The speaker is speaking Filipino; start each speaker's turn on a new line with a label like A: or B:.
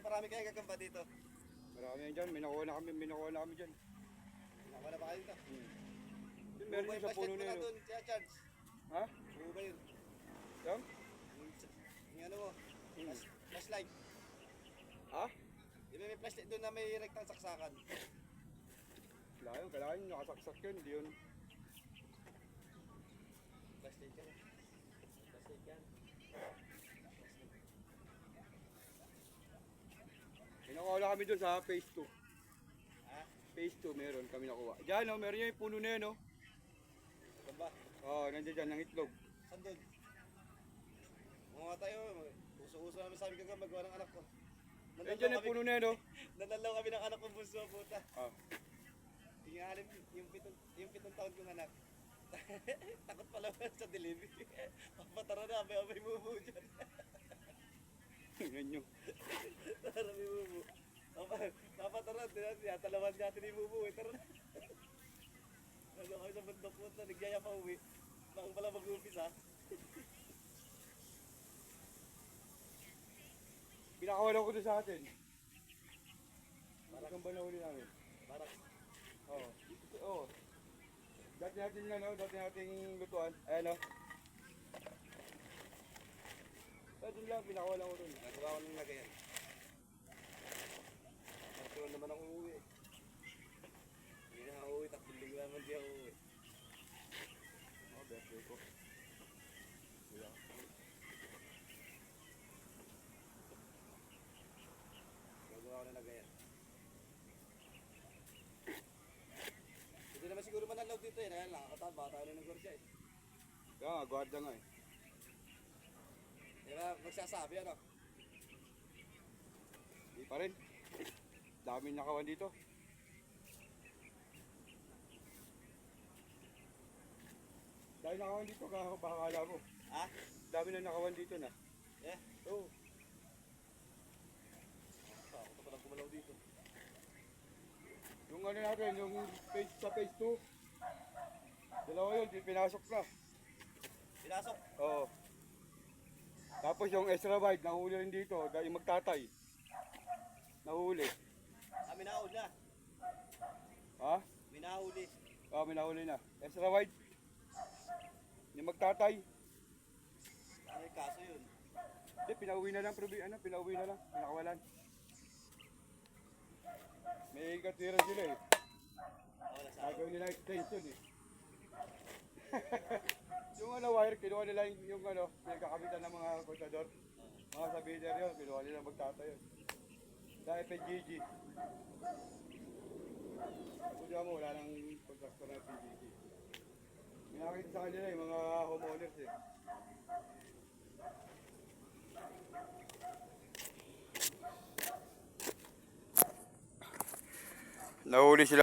A: marami kayong gagamba dito.
B: Marami yan dyan, may nakuha na kami dyan.
A: Nakuha na ba kayo dito?
B: Meron yung sa puno na yun.
A: doon, siya charge.
B: Ha?
A: Buo ba yun?
B: Yung?
A: Yung ano mo, flashlight.
B: Ha?
A: Di ba may flashlight doon na may rektang saksakan?
B: Wala yun, kailangan yun, nakasaksak yun, hindi yun.
A: Flashlight yan. Flashlight yan.
B: May nakuha na kami dun sa phase 2.
A: Ha?
B: Phase 2 meron kami nakuha. Diyan oh, meron yung puno na yun oh.
A: Saan ba?
B: Oo, nandiyan dyan, ng itlog.
A: Saan doon? Mga tayo, uso-uso namin sa amin kagam magawa ng anak ko.
B: Eh dyan yung puno na yun oh.
A: Nalalaw kami ng anak ko bunso, puta.
B: Ah.
A: Yung pitong taon kong anak. Takot pala sa delivery. Papatara na, may mumu dyan.
B: Yan yung.
A: Tara, may mumu. Papatara, tinatalawan natin yung mumu. Tara na. Ano kayo sa bundok po, nagyaya pa uwi. Bakit pala mag-upis ha?
B: Pinakawalan ko doon sa atin. Parang ba nahuli namin?
A: Parang.
B: Oo. Oo. Dati natin yan, no? Dati nating lutuan. Ayan, no? Dati lang, pinakawalan ko doon.
A: Nagawa ko ng lagayan. Nagtuwan naman ako uuwi. Hindi na ako uuwi, 3 linggo naman di ako uuwi.
B: Oh, birthday ko. Wala.
A: Nagawa ko ng lagayan. Hindi naman siguro manalaw dito eh. Kaya nakakatawa, baka tayo ng gordya eh.
B: Kaya nga, guarda nga eh.
A: Di ba magsasabi ano?
B: Hindi pa rin. Daming nakawan dito. Dahil nakawan dito, kakakala mo.
A: Ha?
B: Dami na nakawan dito na.
A: Eh?
B: Oo.
A: Ako pa lang kumalaw dito.
B: Yung ano natin, yung page, sa phase 2. Dalawa yun, pinasok na.
A: Pinasok?
B: Oo. Tapos yung extra wide, nahuli rin dito. Dahil magtatay. Nahuli.
A: May nahuli na.
B: Ha?
A: May nahuli.
B: Oo, may nahuli na. Extra wide. Yung magtatay.
A: Ano yung kaso yun?
B: Hindi, pinauwi na lang. Pinauwi na lang. Pinakawalan. May katwiran sila eh.
A: Ako na sa
B: Gagawin nila extension eh. Yung ano wire, kinuha nila yung ano, pinagkakabitan ng mga kontador. Mga sabider yun, kinuha nila magtata yun. Sa FNGG. Kung mo, wala nang contractor ng FNGG. May nakakita sa kanila yung mga homeowners eh. Nahuli sila.